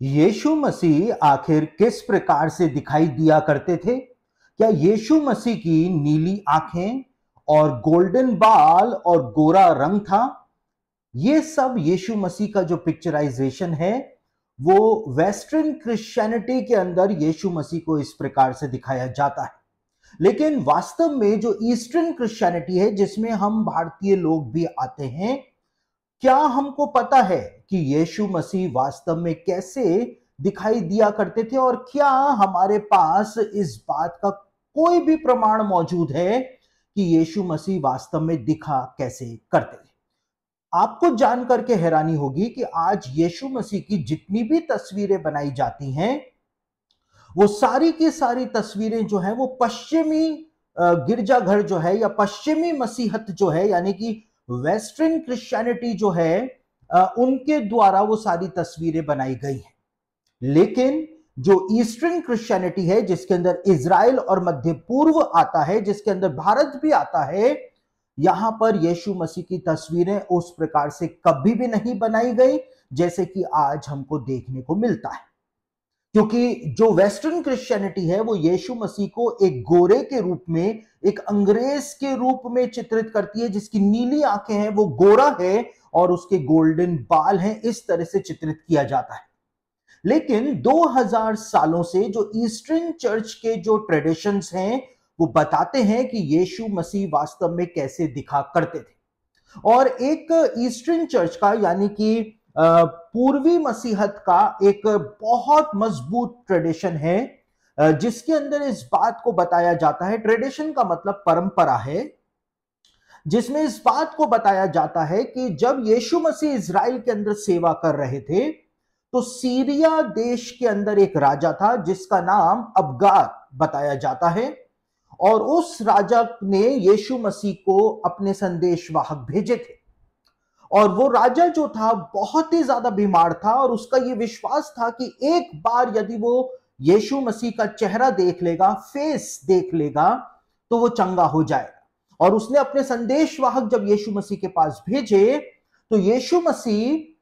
यीशु मसीह आखिर किस प्रकार से दिखाई दिया करते थे? क्या यीशु मसीह की नीली आंखें और गोल्डन बाल और गोरा रंग था? ये सब यीशु मसीह का जो पिक्चराइजेशन है, वो वेस्टर्न क्रिश्चियनिटी के अंदर यीशु मसीह को इस प्रकार से दिखाया जाता है। लेकिन वास्तव में जो ईस्टर्न क्रिश्चियनिटी है, जिसमें हम भारतीय लोग भी आते हैं, क्या हमको पता है कि यीशु मसीह वास्तव में कैसे दिखाई दिया करते थे? और क्या हमारे पास इस बात का कोई भी प्रमाण मौजूद है कि यीशु मसीह वास्तव में दिखा कैसे करते थे? आपको जानकर के हैरानी होगी कि आज यीशु मसीह की जितनी भी तस्वीरें बनाई जाती हैं, वो सारी की सारी तस्वीरें जो है वो पश्चिमी गिरजाघर जो है या पश्चिमी मसीहत जो है, यानी कि वेस्टर्न क्रिश्चियनिटी जो है, उनके द्वारा वो सारी तस्वीरें बनाई गई हैं। लेकिन जो ईस्टर्न क्रिश्चियनिटी है, जिसके अंदर इजराइल और मध्य पूर्व आता है, जिसके अंदर भारत भी आता है, यहां पर यीशु मसीह की तस्वीरें उस प्रकार से कभी भी नहीं बनाई गई जैसे कि आज हमको देखने को मिलता है। क्योंकि जो वेस्टर्न क्रिश्चियनिटी है, वो यीशु मसीह को एक गोरे के रूप में, एक अंग्रेज के रूप में चित्रित करती है, जिसकी नीली आंखें हैं, वो गोरा है और उसके गोल्डन बाल हैं, इस तरह से चित्रित किया जाता है। लेकिन 2000 सालों से जो ईस्टर्न चर्च के जो ट्रेडिशंस हैं, वो बताते हैं कि यीशु मसीह वास्तव में कैसे दिखा करते थे। और एक ईस्टर्न चर्च का, यानी कि पूर्वी मसीहत का एक बहुत मजबूत ट्रेडिशन है, जिसके अंदर इस बात को बताया जाता है, ट्रेडिशन का मतलब परंपरा है, जिसमें इस बात को बताया जाता है कि जब यीशु मसीह इजराइल के अंदर सेवा कर रहे थे, तो सीरिया देश के अंदर एक राजा था जिसका नाम अबगार बताया जाता है। और उस राजा ने यीशु मसीह को अपने संदेशवाहक भेजे थे। और वो राजा जो था बहुत ही ज्यादा बीमार था, और उसका ये विश्वास था कि एक बार यदि वो यीशु मसीह का चेहरा देख लेगा, फेस देख लेगा, तो वो चंगा हो जाएगा। और उसने अपने संदेशवाहक जब यीशु मसीह के पास भेजे, तो यीशु मसीह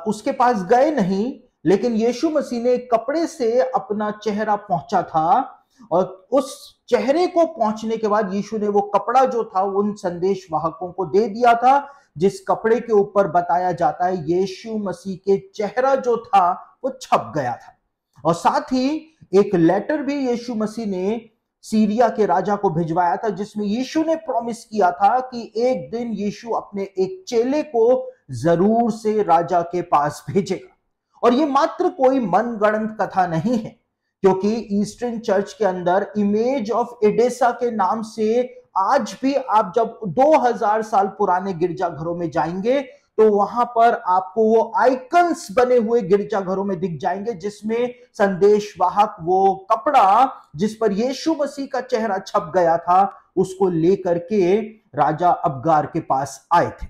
उसके पास गए नहीं, लेकिन यीशु मसीह ने कपड़े से अपना चेहरा पहुंचा था। और उस चेहरे को पहुंचने के बाद यीशु ने वो कपड़ा जो था उन संदेशवाहकों को दे दिया था, जिस कपड़े के ऊपर बताया जाता है यीशु मसीह के चेहरा जो था वो छप गया था। और साथ ही एक लेटर भी यीशु मसीह ने सीरिया के राजा को भिजवाया था, जिसमें यीशु ने प्रॉमिस किया था कि एक दिन यीशु अपने एक चेले को जरूर से राजा के पास भेजेगा। और ये मात्र कोई मनगढ़ंत कथा नहीं है, क्योंकि ईस्टर्न चर्च के अंदर इमेज ऑफ एडेसा के नाम से आज भी आप जब 2000 साल पुराने गिरजाघरों में जाएंगे, तो वहां पर आपको वो आइकन्स बने हुए गिरजाघरों में दिख जाएंगे, जिसमें संदेशवाहक वो कपड़ा जिस पर यीशु मसीह का चेहरा छप गया था, उसको लेकर के राजा अबगार के पास आए थे।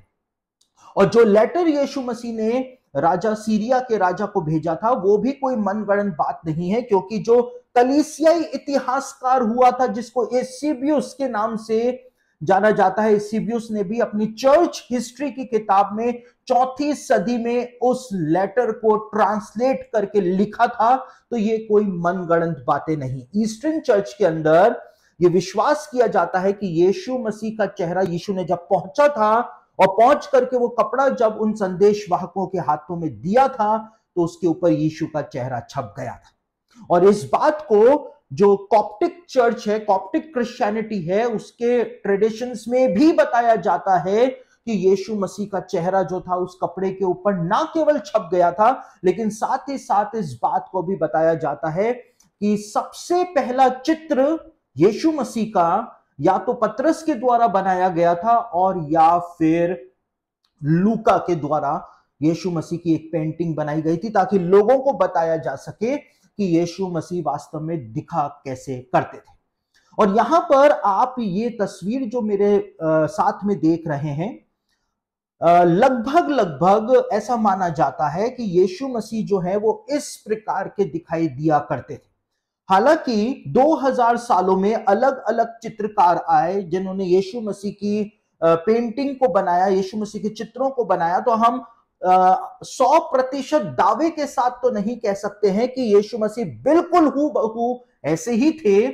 और जो लेटर यीशु मसीह ने राजा सीरिया के राजा को भेजा था, वो भी कोई मनगढ़ंत बात नहीं है, क्योंकि जो कलीसियाई इतिहासकार हुआ था, जिसको एसीबियस के नाम से जाना जाता है, एसीबियस ने भी अपनी चर्च हिस्ट्री की किताब में 4वीं सदी में उस लेटर को ट्रांसलेट करके लिखा था। तो ये कोई मनगढ़ंत बातें नहीं। ईस्टर्न चर्च के अंदर ये विश्वास किया जाता है कि यीशु मसीह का चेहरा यीशु ने जब पहुंचा था, और पहुंच करके वो कपड़ा जब उन संदेशवाहकों के हाथों में दिया था, तो उसके ऊपर यीशु का चेहरा छप गया था। और इस बात को जो कॉप्टिक चर्च है, कॉप्टिक क्रिश्चियनिटी है, उसके ट्रेडिशंस में भी बताया जाता है कि यीशु मसीह का चेहरा जो था उस कपड़े के ऊपर ना केवल छप गया था, लेकिन साथ ही साथ इस बात को भी बताया जाता है कि सबसे पहला चित्र यीशु मसीह का या तो पतरस के द्वारा बनाया गया था, और या फिर लूका के द्वारा यीशु मसीह की एक पेंटिंग बनाई गई थी, ताकि लोगों को बताया जा सके कि यीशु मसीह वास्तव में दिखा कैसे करते थे। और यहां पर आप ये तस्वीर जो मेरे साथ में देख रहे हैं, लगभग लगभग ऐसा माना जाता है कि यीशु मसीह जो है वो इस प्रकार के दिखाई दिया करते थे। हालांकि 2000 सालों में अलग अलग चित्रकार आए, जिन्होंने यीशु मसीह की पेंटिंग को बनाया, यीशु मसीह के चित्रों को बनाया। तो हम 100% दावे के साथ तो नहीं कह सकते हैं कि यीशु मसीह बिल्कुल हूबहू ऐसे ही थे,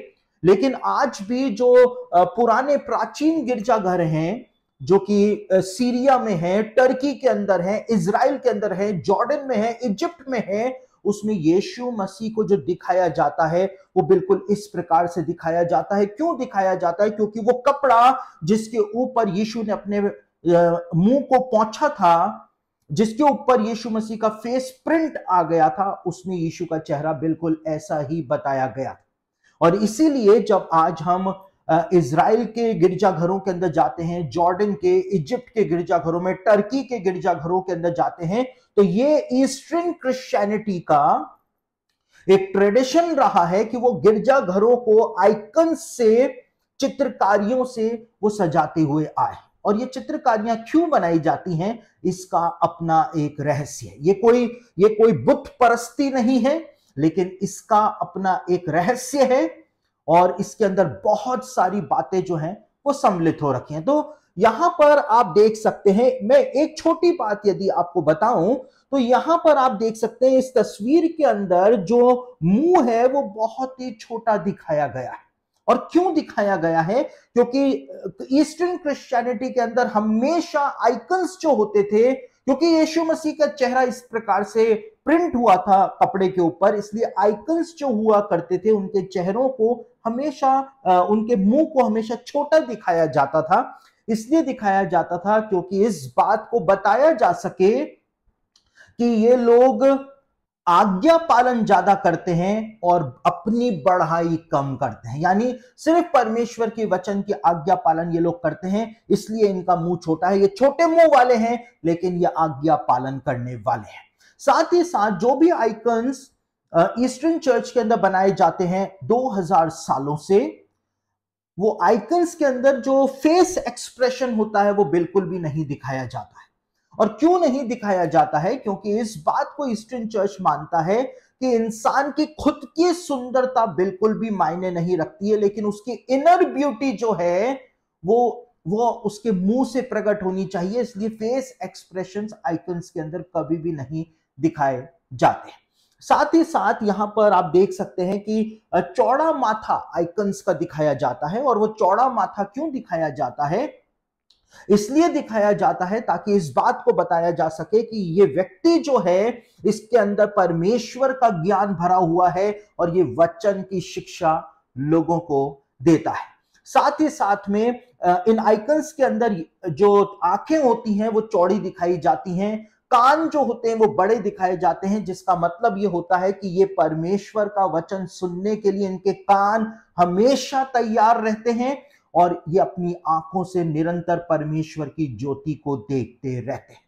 लेकिन आज भी जो पुराने प्राचीन गिरजाघर हैं जो कि सीरिया में है, टर्की के अंदर है, इजराइल के अंदर है, जॉर्डन में है, इजिप्ट में है, उसमें यीशु मसीह को जो दिखाया जाता है वो बिल्कुल इस प्रकार से दिखाया जाता है। क्यों दिखाया जाता है? क्योंकि वो कपड़ा जिसके ऊपर यीशु ने अपने मुंह को पोंछा था, जिसके ऊपर यीशु मसीह का फेस प्रिंट आ गया था, उसमें यीशु का चेहरा बिल्कुल ऐसा ही बताया गया। और इसीलिए जब आज हम इजराइल के गिरजाघरों के अंदर जाते हैं, जॉर्डन के, इजिप्ट के गिरजाघरों में, टर्की के गिरजाघरों के अंदर जाते हैं, तो ये ईस्टर्न क्रिश्चियनिटी का एक ट्रेडिशन रहा है कि वो गिरजाघरों को आइकन से, चित्रकारियों से वो सजाते हुए आए। और ये चित्रकारियां क्यों बनाई जाती हैं, इसका अपना एक रहस्य है। ये कोई बुत परस्ती नहीं है, लेकिन इसका अपना एक रहस्य है और इसके अंदर बहुत सारी बातें जो हैं वो सम्मिलित हो रखी हैं। तो यहां पर आप देख सकते हैं, मैं एक छोटी बात यदि आपको बताऊं तो यहां पर आप देख सकते हैं इस तस्वीर के अंदर जो मुंह है वो बहुत ही छोटा दिखाया गया है। और क्यों दिखाया गया है? क्योंकि ईस्टर्न क्रिश्चियनिटी के अंदर हमेशा आइकन्स जो होते थे, क्योंकि यीशु मसीह का चेहरा इस प्रकार से प्रिंट हुआ था कपड़े के ऊपर, इसलिए आइकन्स जो हुआ करते थे उनके चेहरों को हमेशा, उनके मुंह को हमेशा छोटा दिखाया जाता था। इसलिए दिखाया जाता था क्योंकि इस बात को बताया जा सके कि ये लोग आज्ञा पालन ज्यादा करते हैं और अपनी बढ़ाई कम करते हैं। यानी सिर्फ परमेश्वर के वचन की आज्ञा पालन ये लोग करते हैं, इसलिए इनका मुंह छोटा है। ये छोटे मुंह वाले हैं लेकिन ये आज्ञा पालन करने वाले हैं। साथ ही साथ जो भी आइकन्स ईस्टर्न चर्च के अंदर बनाए जाते हैं 2000 सालों से, वो आइकन्स के अंदर जो फेस एक्सप्रेशन होता है वो बिल्कुल भी नहीं दिखाया जाता है। और क्यों नहीं दिखाया जाता है? क्योंकि इस बात को ईस्टर्न चर्च मानता है कि इंसान की खुद की सुंदरता बिल्कुल भी मायने नहीं रखती है, लेकिन उसकी इनर ब्यूटी जो है वो उसके मुंह से प्रकट होनी चाहिए। इसलिए फेस एक्सप्रेशंस आइकन्स के अंदर कभी भी नहीं दिखाए जाते। साथ ही साथ यहां पर आप देख सकते हैं कि चौड़ा माथा आइकन्स का दिखाया जाता है। और वो चौड़ा माथा क्यों दिखाया जाता है? इसलिए दिखाया जाता है ताकि इस बात को बताया जा सके कि ये व्यक्ति जो है इसके अंदर परमेश्वर का ज्ञान भरा हुआ है और ये वचन की शिक्षा लोगों को देता है। साथ ही साथ में इन आइकन्स के अंदर जो आंखें होती हैं वो चौड़ी दिखाई जाती हैं, कान जो होते हैं वो बड़े दिखाए जाते हैं, जिसका मतलब ये होता है कि ये परमेश्वर का वचन सुनने के लिए इनके कान हमेशा तैयार रहते हैं और ये अपनी आंखों से निरंतर परमेश्वर की ज्योति को देखते रहते हैं।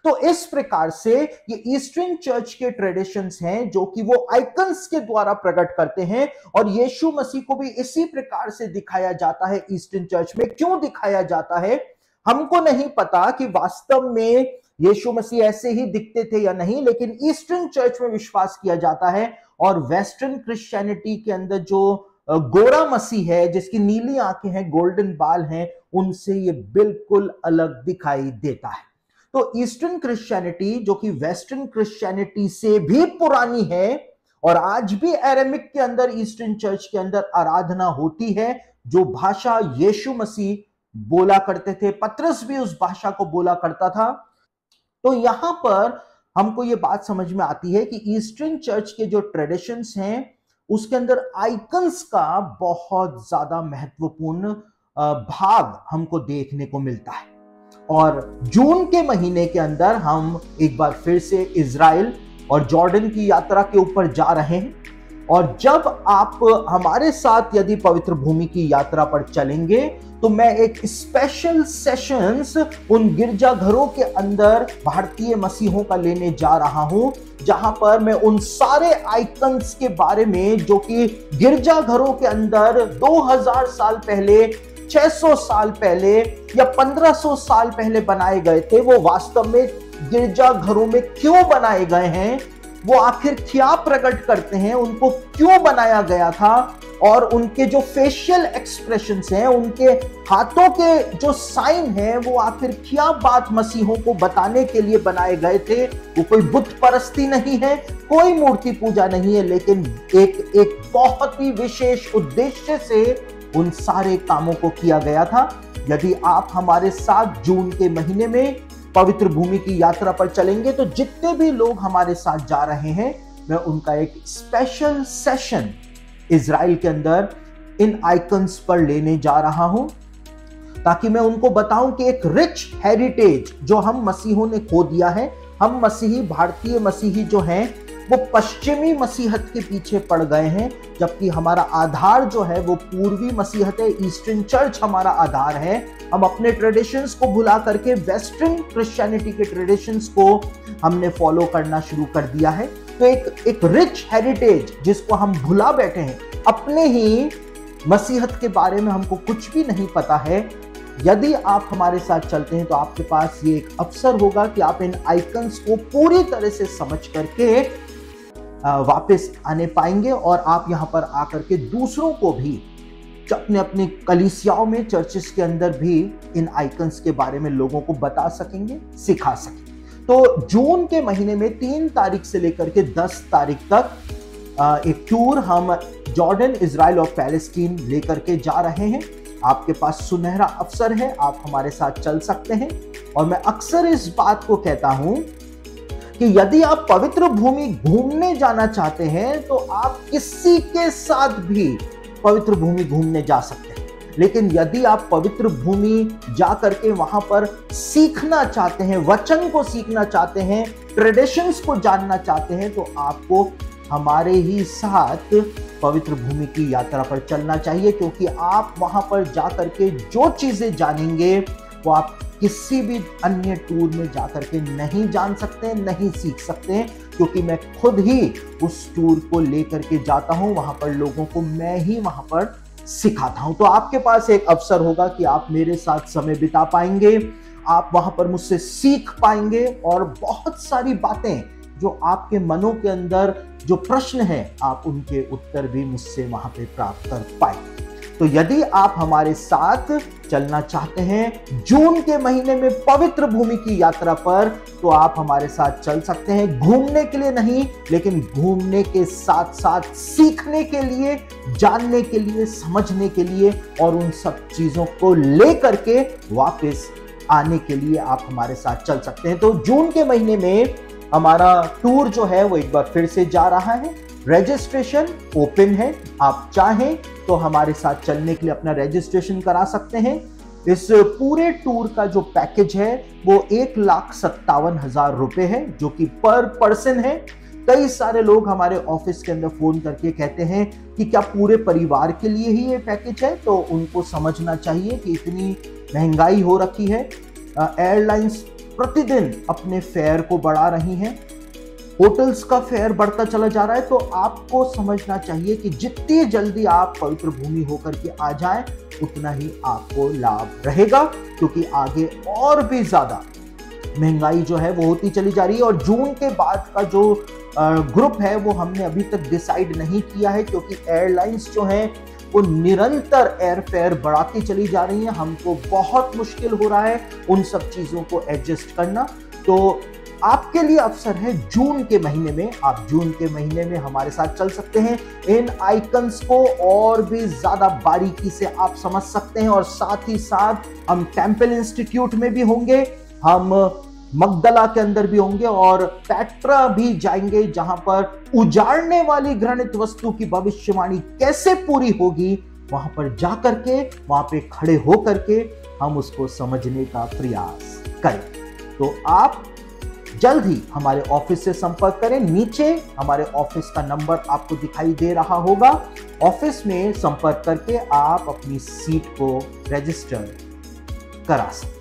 तो इस प्रकार से ये ईस्टर्न चर्च के ट्रेडिशंस हैं जो कि वो आइकन्स के द्वारा प्रकट करते हैं। और यीशु मसीह को भी इसी प्रकार से दिखाया जाता है ईस्टर्न चर्च में। क्यों दिखाया जाता है हमको नहीं पता कि वास्तव में यीशु मसीह ऐसे ही दिखते थे या नहीं, लेकिन ईस्टर्न चर्च में विश्वास किया जाता है। और वेस्टर्न क्रिश्चियनिटी के अंदर जो गोरा मसीह है, जिसकी नीली आंखें हैं, गोल्डन बाल हैं, उनसे ये बिल्कुल अलग दिखाई देता है। तो ईस्टर्न क्रिश्चियनिटी जो कि वेस्टर्न क्रिश्चियनिटी से भी पुरानी है और आज भी अरामिक के अंदर ईस्टर्न चर्च के अंदर आराधना होती है, जो भाषा यीशु मसीह बोला करते थे, पतरस भी उस भाषा को बोला करता था। तो यहां पर हमको ये बात समझ में आती है कि ईस्टर्न चर्च के जो ट्रेडिशंस हैं उसके अंदर आइकन्स का बहुत ज्यादा महत्वपूर्ण भाग हमको देखने को मिलता है। और जून के महीने के अंदर हम एक बार फिर से इजराइल और जॉर्डन की यात्रा के ऊपर जा रहे हैं। और जब आप हमारे साथ यदि पवित्र भूमि की यात्रा पर चलेंगे तो मैं एक स्पेशल सेशंस उन गिरजाघरों के अंदर भारतीय मसीहों का लेने जा रहा हूं, जहां पर मैं उन सारे आइकन्स के बारे में जो कि गिरजाघरों के अंदर 2000 साल पहले, 600 साल पहले या 1500 साल पहले बनाए गए थे, वो वास्तव में गिरजाघरों में क्यों बनाए गए हैं, वो आखिर क्या प्रकट करते हैं, उनको क्यों बनाया गया था और उनके जो फेशियल एक्सप्रेशंस हैं, उनके हाथों के जो साइन हैं, वो आखिर क्या बात मसीहों को बताने के लिए बनाए गए थे। वो कोई बुत परस्ती नहीं है, कोई मूर्ति पूजा नहीं है, लेकिन एक बहुत ही विशेष उद्देश्य से उन सारे कामों को किया गया था। यदि आप हमारे साथ जून के महीने में पवित्र भूमि की यात्रा पर चलेंगे, तो जितने भी लोग हमारे साथ जा रहे हैं, मैं उनका एक स्पेशल सेशन इजराइल के अंदर इन आइकन्स पर लेने जा रहा हूं, ताकि मैं उनको बताऊं कि एक रिच हेरिटेज जो हम मसीहों ने खो दिया है। हम मसीही, भारतीय मसीही जो हैं, वो पश्चिमी मसीहत के पीछे पड़ गए हैं, जबकि हमारा आधार जो है वो पूर्वी मसीहत है। ईस्टर्न चर्च हमारा आधार है। हम अपने ट्रेडिशंस को भुला करके वेस्टर्न क्रिश्चियनिटी के ट्रेडिशंस को हमने फॉलो करना शुरू कर दिया है। तो एक रिच हेरिटेज जिसको हम भुला बैठे हैं, अपने ही मसीहत के बारे में हमको कुछ भी नहीं पता है। यदि आप हमारे साथ चलते हैं तो आपके पास ये एक अवसर होगा कि आप इन आइकन्स को पूरी तरह से समझ करके वापस आने पाएंगे, और आप यहां पर आकर के दूसरों को भी अपने अपनी कलीसियाओं में, चर्चेस के अंदर भी इन आइकन्स के बारे में लोगों को बता सकेंगे, सिखा सकेंगे। तो जून के महीने में 3 तारीख से लेकर के 10 तारीख तक एक टूर हम जॉर्डन, इजराइल और पैलेस्टीन लेकर के जा रहे हैं। आपके पास सुनहरा अवसर है, आप हमारे साथ चल सकते हैं। और मैं अक्सर इस बात को कहता हूं कि यदि आप पवित्र भूमि घूमने जाना चाहते हैं, तो आप किसी के साथ भी पवित्र भूमि घूमने जा सकते हैं। लेकिन यदि आप पवित्र भूमि जा करके वहां पर सीखना चाहते हैं, वचन को सीखना चाहते हैं, ट्रेडिशंस को जानना चाहते हैं, तो आपको हमारे ही साथ पवित्र भूमि की यात्रा पर चलना चाहिए, क्योंकि आप वहां पर जा करके जो चीजें जानेंगे वो आप किसी भी अन्य टूर में जाकर के नहीं जान सकते, नहीं सीख सकते हैं। क्योंकि मैं खुद ही उस टूर को लेकर के जाता हूं, वहां पर लोगों को मैं ही वहां पर सिखाता हूं। तो आपके पास एक अवसर होगा कि आप मेरे साथ समय बिता पाएंगे, आप वहां पर मुझसे सीख पाएंगे, और बहुत सारी बातें जो आपके मनों के अंदर जो प्रश्न है, आप उनके उत्तर भी मुझसे वहां पे प्राप्त कर पाएंगे। तो यदि आप हमारे साथ चलना चाहते हैं जून के महीने में पवित्र भूमि की यात्रा पर, तो आप हमारे साथ चल सकते हैं। घूमने के लिए नहीं, लेकिन घूमने के साथ साथ सीखने के लिए, जानने के लिए, समझने के लिए, और उन सब चीजों को लेकर के वापस आने के लिए आप हमारे साथ चल सकते हैं। तो जून के महीने में हमारा टूर जो है वो एक बार फिर से जा रहा है। रजिस्ट्रेशन ओपन है, आप चाहें तो हमारे साथ चलने के लिए अपना रजिस्ट्रेशन करा सकते हैं। इस पूरे टूर का जो पैकेज है वो 1,57,000 रुपए है, जो कि पर पर्सन है। कई सारे लोग हमारे ऑफिस के अंदर फोन करके कहते हैं कि क्या पूरे परिवार के लिए ही ये पैकेज है, तो उनको समझना चाहिए कि इतनी महंगाई हो रखी है। एयरलाइंस प्रतिदिन अपने फेयर को बढ़ा रही हैं, होटल्स का फेयर बढ़ता चला जा रहा है। तो आपको समझना चाहिए कि जितनी जल्दी आप पवित्र भूमि होकर के आ जाएं, उतना ही आपको लाभ रहेगा, क्योंकि आगे और भी ज्यादा महंगाई जो है वो होती चली जा रही है। और जून के बाद का जो ग्रुप है वो हमने अभी तक डिसाइड नहीं किया है, क्योंकि एयरलाइंस जो हैं वो निरंतर एयर फेयर बढ़ाती चली जा रही हैं। हमको बहुत मुश्किल हो रहा है उन सब चीजों को एडजस्ट करना। तो आपके लिए अवसर है जून के महीने में, आप जून के महीने में हमारे साथ चल सकते हैं। इन आइकन्स को और भी ज्यादा बारीकी से आप समझ सकते हैं, और साथ ही साथ हम टेंपल इंस्टीट्यूट में भी होंगे, हम मगदला के अंदर भी होंगे, और पेट्रा भी जाएंगे, जहां पर उजाड़ने वाली घृणित वस्तु की भविष्यवाणी कैसे पूरी होगी, वहां पर जाकर के, वहां पे खड़े होकर के हम उसको समझने का प्रयास करें। तो आप जल्द ही हमारे ऑफिस से संपर्क करें। नीचे हमारे ऑफिस का नंबर आपको दिखाई दे रहा होगा। ऑफिस में संपर्क करके आप अपनी सीट को रजिस्टर करा सकते हैं।